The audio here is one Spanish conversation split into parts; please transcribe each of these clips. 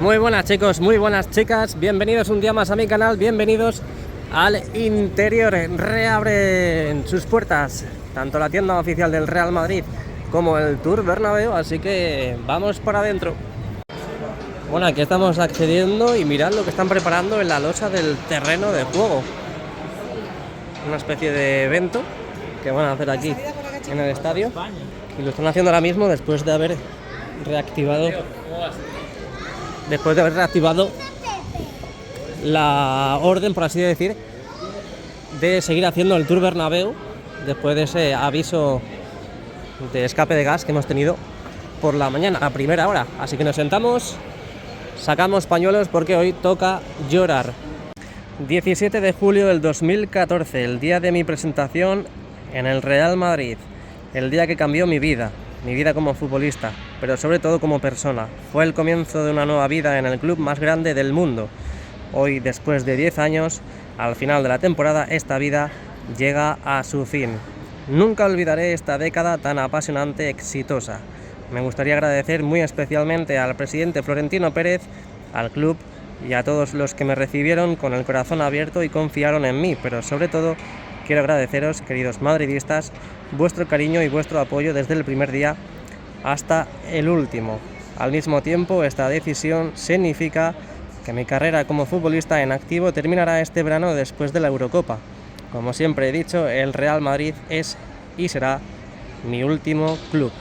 Muy buenas chicos, muy buenas chicas, bienvenidos un día más a mi canal, bienvenidos al interior. Reabren sus puertas tanto la tienda oficial del Real Madrid como el Tour Bernabéu, así que vamos para adentro. Bueno, aquí estamos accediendo y mirad lo que están preparando en la losa del terreno de juego. Una especie de evento que van a hacer aquí en el estadio y lo están haciendo ahora mismo después de haber reactivado la orden, por así decir, de seguir haciendo el Tour Bernabéu después de ese aviso de escape de gas que hemos tenido por la mañana a primera hora. Así que nos sentamos, sacamos pañuelos porque hoy toca llorar. 17 de julio del 2014, el día de mi presentación en el Real Madrid, el día que cambió mi vida como futbolista, pero sobre todo como persona. Fue el comienzo de una nueva vida en el club más grande del mundo. Hoy, después de 10 años, al final de la temporada, esta vida llega a su fin. Nunca olvidaré esta década tan apasionante, exitosa. Me gustaría agradecer muy especialmente al presidente Florentino Pérez, al club y a todos los que me recibieron con el corazón abierto y confiaron en mí, pero sobre todo quiero agradeceros, queridos madridistas, vuestro cariño y vuestro apoyo desde el primer día hasta el último. Al mismo tiempo, esta decisión significa que mi carrera como futbolista en activo terminará este verano después de la Eurocopa. Como siempre he dicho, el Real Madrid es y será mi último club.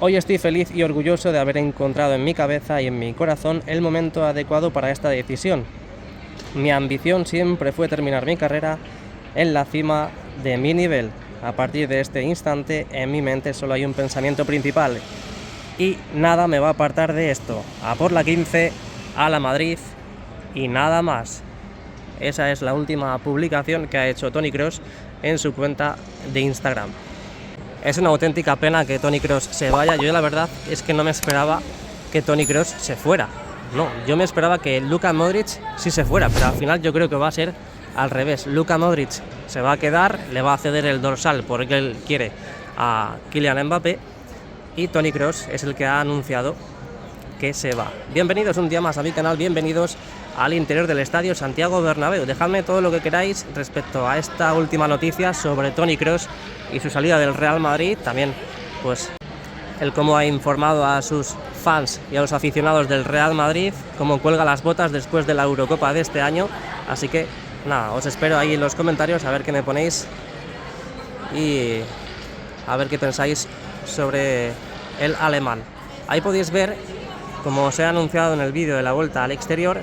Hoy estoy feliz y orgulloso de haber encontrado en mi cabeza y en mi corazón el momento adecuado para esta decisión. Mi ambición siempre fue terminar mi carrera en la cima de mi nivel. A partir de este instante, en mi mente solo hay un pensamiento principal y nada me va a apartar de esto: a por la 15, a la Madrid y nada más. Esa es la última publicación que ha hecho Toni Kroos en su cuenta de Instagram. Es una auténtica pena que Toni Kroos se vaya. Yo la verdad es que no me esperaba que Toni Kroos se fuera. No, yo me esperaba que Luka Modric sí se fuera, pero al final yo creo que va a ser al revés. Luka Modric se va a quedar, le va a ceder el dorsal porque él quiere a Kylian Mbappé, y Toni Kroos es el que ha anunciado que se va. Bienvenidos un día más a mi canal, bienvenidos al interior del estadio Santiago Bernabéu. Dejadme todo lo que queráis respecto a esta última noticia sobre Toni Kroos y su salida del Real Madrid. También pues el cómo ha informado a sus fans y a los aficionados del Real Madrid, cómo cuelga las botas después de la Eurocopa de este año. Así que nada, os espero ahí en los comentarios a ver qué me ponéis y a ver qué pensáis sobre el alemán. Ahí podéis ver, como os he anunciado en el vídeo de la vuelta al exterior,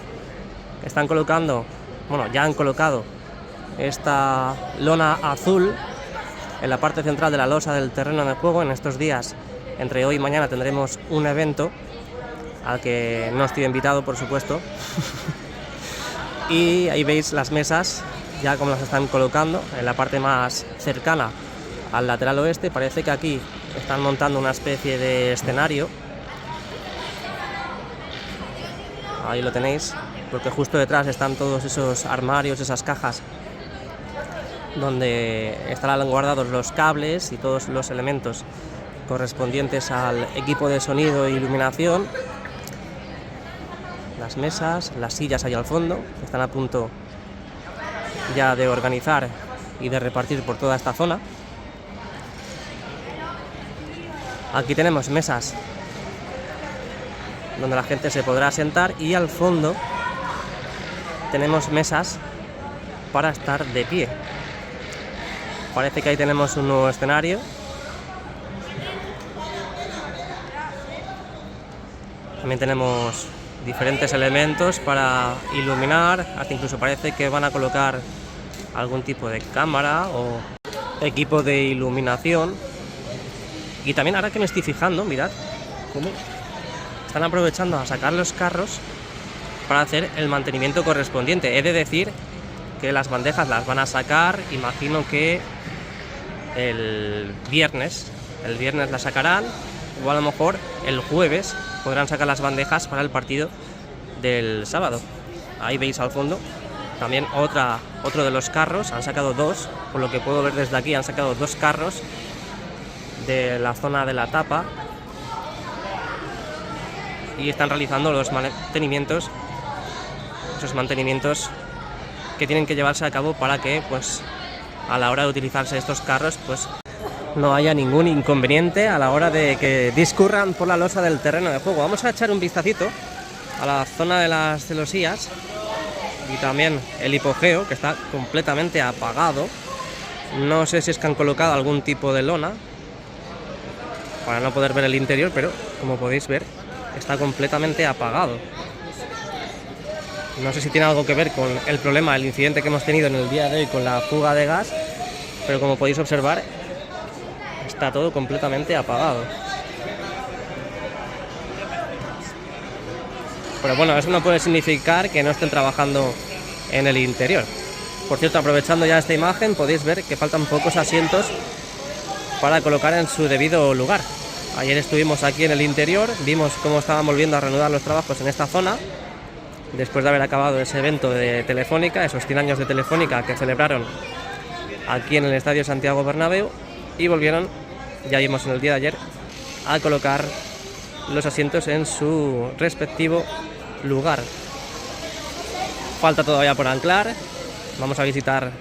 están colocando, bueno, ya han colocado esta lona azul en la parte central de la losa del terreno de juego. En estos días, entre hoy y mañana, tendremos un evento al que no estoy invitado, por supuesto. Y ahí veis las mesas, ya como las están colocando, en la parte más cercana al lateral oeste. Parece que aquí están montando una especie de escenario. Ahí lo tenéis, porque justo detrás están todos esos armarios, esas cajas, donde estarán guardados los cables y todos los elementos correspondientes al equipo de sonido e iluminación. Las mesas, las sillas ahí al fondo, están a punto ya de organizar y de repartir por toda esta zona. Aquí tenemos mesas donde la gente se podrá sentar, y al fondo tenemos mesas para estar de pie. Parece que ahí tenemos un nuevo escenario. También tenemos diferentes elementos para iluminar, hasta incluso parece que van a colocar algún tipo de cámara o equipo de iluminación. Y también, ahora que me estoy fijando, mirad cómo están aprovechando a sacar los carros para hacer el mantenimiento correspondiente. He de decir que las bandejas las van a sacar, imagino que el viernes las sacarán, o a lo mejor el jueves podrán sacar las bandejas para el partido del sábado. Ahí veis al fondo también otro de los carros. Han sacado dos, por lo que puedo ver desde aquí, han sacado dos carros de la zona de la tapa y están realizando los mantenimientos, esos mantenimientos que tienen que llevarse a cabo para que pues a la hora de utilizarse estos carros pues no haya ningún inconveniente a la hora de que discurran por la losa del terreno de juego. Vamos a echar un vistacito a la zona de las celosías y también el hipogeo, que está completamente apagado. No sé si es que han colocado algún tipo de lona para no poder ver el interior, pero como podéis ver está completamente apagado. No sé si tiene algo que ver con el problema, el incidente que hemos tenido en el día de hoy con la fuga de gas, pero como podéis observar está todo completamente apagado. Pero bueno, eso no puede significar que no estén trabajando en el interior. Por cierto, aprovechando ya esta imagen, podéis ver que faltan pocos asientos para colocar en su debido lugar. Ayer estuvimos aquí en el interior, vimos cómo estaban volviendo a reanudar los trabajos en esta zona, después de haber acabado ese evento de Telefónica, esos 100 años de Telefónica que celebraron aquí en el Estadio Santiago Bernabéu, y volvieron, ya vimos en el día de ayer, a colocar los asientos en su respectivo lugar. Falta todavía por anclar. Vamos a visitar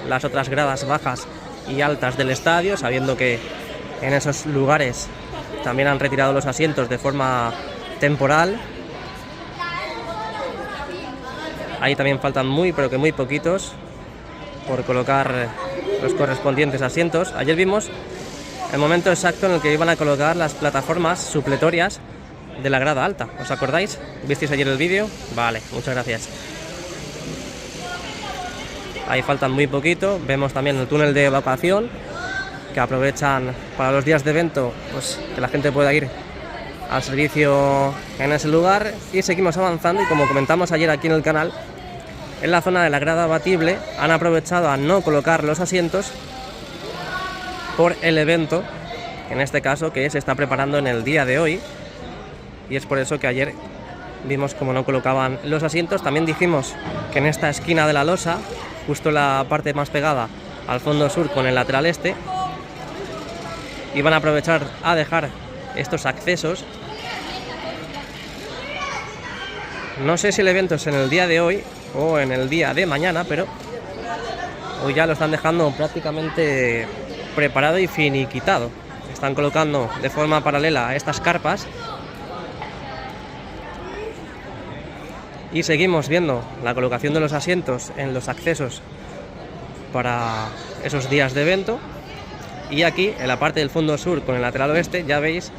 las otras gradas bajas y altas del estadio, sabiendo que en esos lugares también han retirado los asientos de forma temporal. Ahí también faltan pero que muy poquitos por colocar los correspondientes asientos. Ayer vimos el momento exacto en el que iban a colocar las plataformas supletorias de la grada alta. ¿Os acordáis? ¿Visteis ayer el vídeo? Vale, muchas gracias. Ahí faltan muy poquito. Vemos también el túnel de evacuación que aprovechan para los días de evento, pues que la gente pueda ir al servicio en ese lugar. Y seguimos avanzando, y como comentamos ayer aquí en el canal, en la zona de la grada abatible han aprovechado a no colocar los asientos por el evento, en este caso, que se está preparando en el día de hoy, y es por eso que ayer vimos cómo no colocaban los asientos. También dijimos que en esta esquina de la losa, justo la parte más pegada al fondo sur con el lateral este, iban a aprovechar a dejar estos accesos. No sé si el evento es en el día de hoy o en el día de mañana, pero hoy ya lo están dejando prácticamente preparado y finiquitado. Están colocando de forma paralela a estas carpas y seguimos viendo la colocación de los asientos en los accesos para esos días de evento. Y aquí en la parte del fondo sur con el lateral oeste ya veis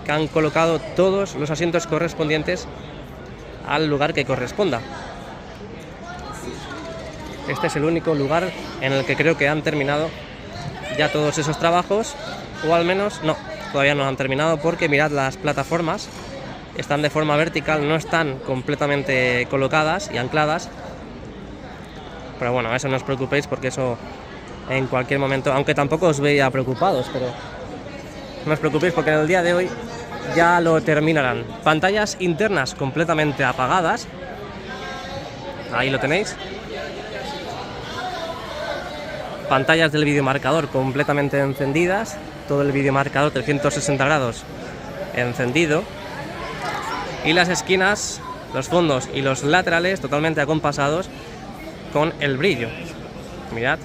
que han colocado todos los asientos correspondientes al lugar que corresponda. Este es el único lugar en el que creo que han terminado ya todos esos trabajos, o al menos no, todavía no han terminado, porque mirad, las plataformas están de forma vertical, no están completamente colocadas y ancladas. Pero bueno, eso no os preocupéis, porque eso en cualquier momento, aunque tampoco os veía preocupados, pero no os preocupéis porque en el día de hoy ya lo terminarán. Pantallas internas completamente apagadas, ahí lo tenéis. Pantallas del videomarcador completamente encendidas, todo el videomarcador 360 grados encendido, y las esquinas, los fondos y los laterales totalmente acompasados con el brillo. Mirad,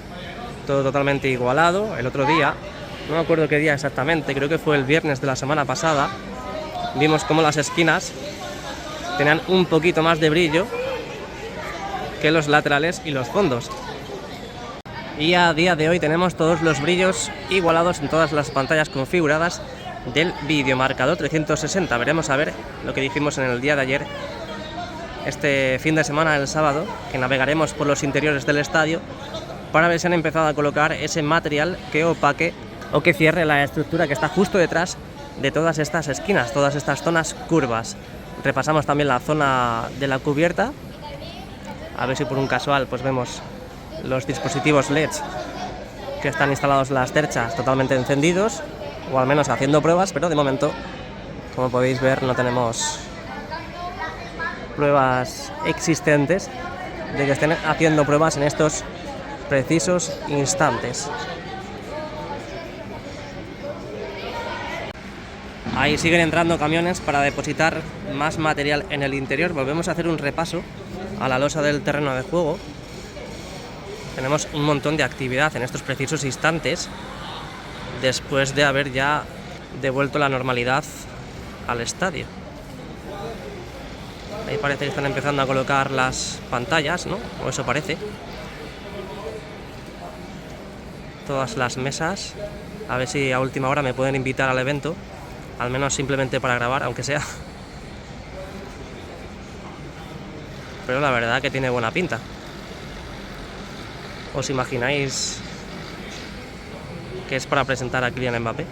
todo totalmente igualado. El otro día, no me acuerdo qué día exactamente, creo que fue el viernes de la semana pasada, vimos cómo las esquinas tenían un poquito más de brillo que los laterales y los fondos. Y a día de hoy tenemos todos los brillos igualados en todas las pantallas configuradas del videomarcador 360. Veremos a ver lo que dijimos en el día de ayer, este fin de semana, el sábado, que navegaremos por los interiores del estadio para ver si han empezado a colocar ese material que opaque o que cierre la estructura que está justo detrás de todas estas esquinas, todas estas zonas curvas. Repasamos también la zona de la cubierta, a ver si por un casual pues vemos los dispositivos LEDs que están instalados en las terchas totalmente encendidos, o al menos haciendo pruebas, pero de momento, como podéis ver, no tenemos pruebas existentes de que estén haciendo pruebas en estos precisos instantes. Ahí siguen entrando camiones para depositar más material en el interior. Volvemos a hacer un repaso a la losa del terreno de juego. Tenemos un montón de actividad en estos precisos instantes, después de haber ya devuelto la normalidad al estadio. Ahí parece que están empezando a colocar las pantallas, ¿no? O eso parece. Todas las mesas. A ver si a última hora me pueden invitar al evento. Al menos simplemente para grabar, aunque sea. Pero la verdad que tiene buena pinta. ¿Os imagináis que es para presentar a Kylian Mbappé?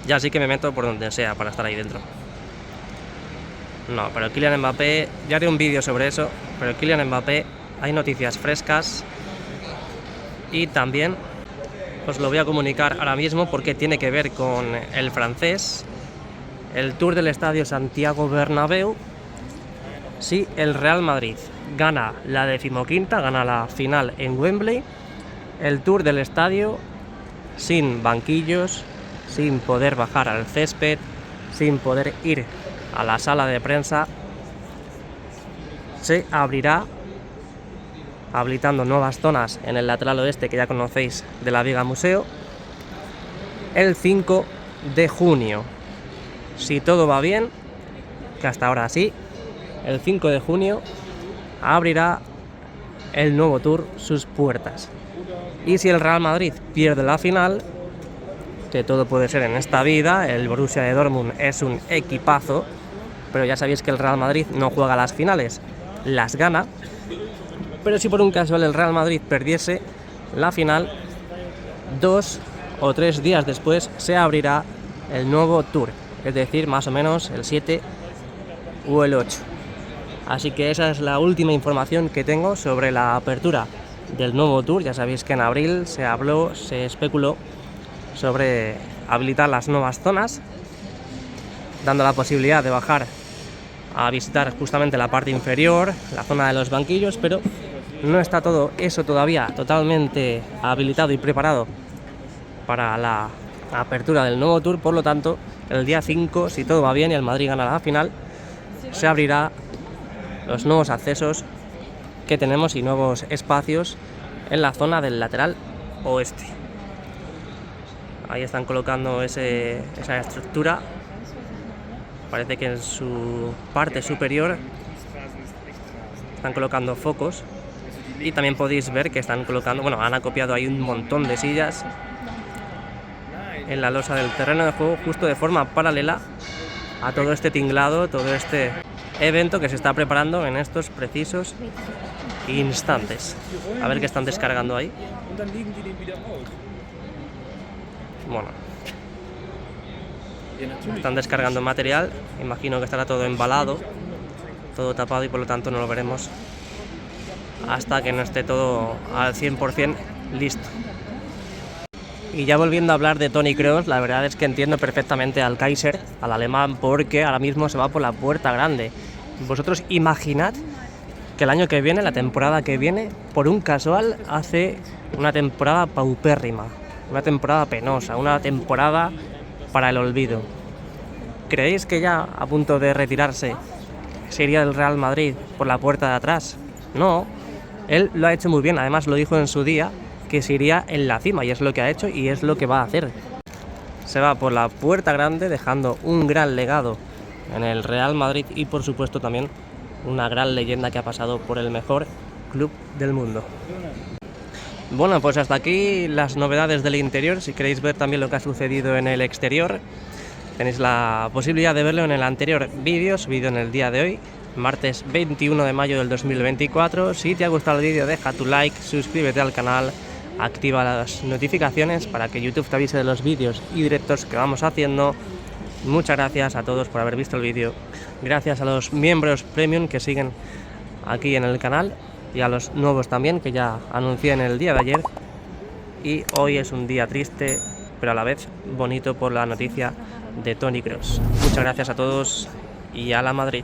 Ya sí que me meto por donde sea para estar ahí dentro. No, pero Kylian Mbappé, ya haré un vídeo sobre eso, pero Kylian Mbappé, hay noticias frescas y también os lo voy a comunicar ahora mismo porque tiene que ver con el francés, el tour del estadio Santiago Bernabéu. Si el Real Madrid gana la 15ª, gana la final en Wembley, el tour del estadio sin banquillos, sin poder bajar al césped, sin poder ir a la sala de prensa, se abrirá habilitando nuevas zonas en el lateral oeste que ya conocéis de la Viga Museo el 5 de junio. Si todo va bien, que hasta ahora sí, el 5 de junio abrirá el nuevo tour sus puertas. Y si el Real Madrid pierde la final, que todo puede ser en esta vida, el Borussia de Dortmund es un equipazo, pero ya sabéis que el Real Madrid no juega las finales, las gana. Pero si por un casual el Real Madrid perdiese la final, 2 o 3 días después se abrirá el nuevo tour, es decir, más o menos el 7 o el 8. Así que esa es la última información que tengo sobre la apertura del nuevo tour. Ya sabéis que en abril se habló, se especuló sobre habilitar las nuevas zonas, dando la posibilidad de bajar a visitar justamente la parte inferior, la zona de los banquillos, pero no está todo eso todavía totalmente habilitado y preparado para la apertura del nuevo tour. Por lo tanto, el día 5, si todo va bien y el Madrid gana la final, se abrirá los nuevos accesos que tenemos y nuevos espacios en la zona del lateral oeste. Ahí están colocando esa estructura. Parece que en su parte superior están colocando focos. Y también podéis ver que están colocando, bueno, han acopiado ahí un montón de sillas en la losa del terreno de juego, justo de forma paralela a todo este tinglado, todo este evento que se está preparando en estos precisos instantes. A ver qué están descargando ahí. Bueno, están descargando material, imagino que estará todo embalado, todo tapado y por lo tanto no lo veremos hasta que no esté todo al 100% listo. Y ya volviendo a hablar de Toni Kroos, la verdad es que entiendo perfectamente al Kaiser, al alemán, porque ahora mismo se va por la puerta grande. Vosotros imaginad que el año que viene, la temporada que viene, por un casual hace una temporada paupérrima, una temporada penosa, una temporada para el olvido. ¿Creéis que ya a punto de retirarse se iría del Real Madrid por la puerta de atrás? No, él lo ha hecho muy bien, además lo dijo en su día que se iría en la cima y es lo que ha hecho y es lo que va a hacer. Se va por la puerta grande dejando un gran legado en el Real Madrid y por supuesto también una gran leyenda que ha pasado por el mejor club del mundo. Bueno, pues hasta aquí las novedades del interior. Si queréis ver también lo que ha sucedido en el exterior, tenéis la posibilidad de verlo en el anterior vídeo, subido en el día de hoy, martes 21 de mayo del 2024. Si te ha gustado el vídeo, deja tu like, suscríbete al canal, activa las notificaciones para que YouTube te avise de los vídeos y directos que vamos haciendo. Muchas gracias a todos por haber visto el vídeo. Gracias a los miembros premium que siguen aquí en el canal y a los nuevos también que ya anuncié en el día de ayer. Y hoy es un día triste, pero a la vez bonito por la noticia de Toni Kroos. Muchas gracias a todos y a la Madrid.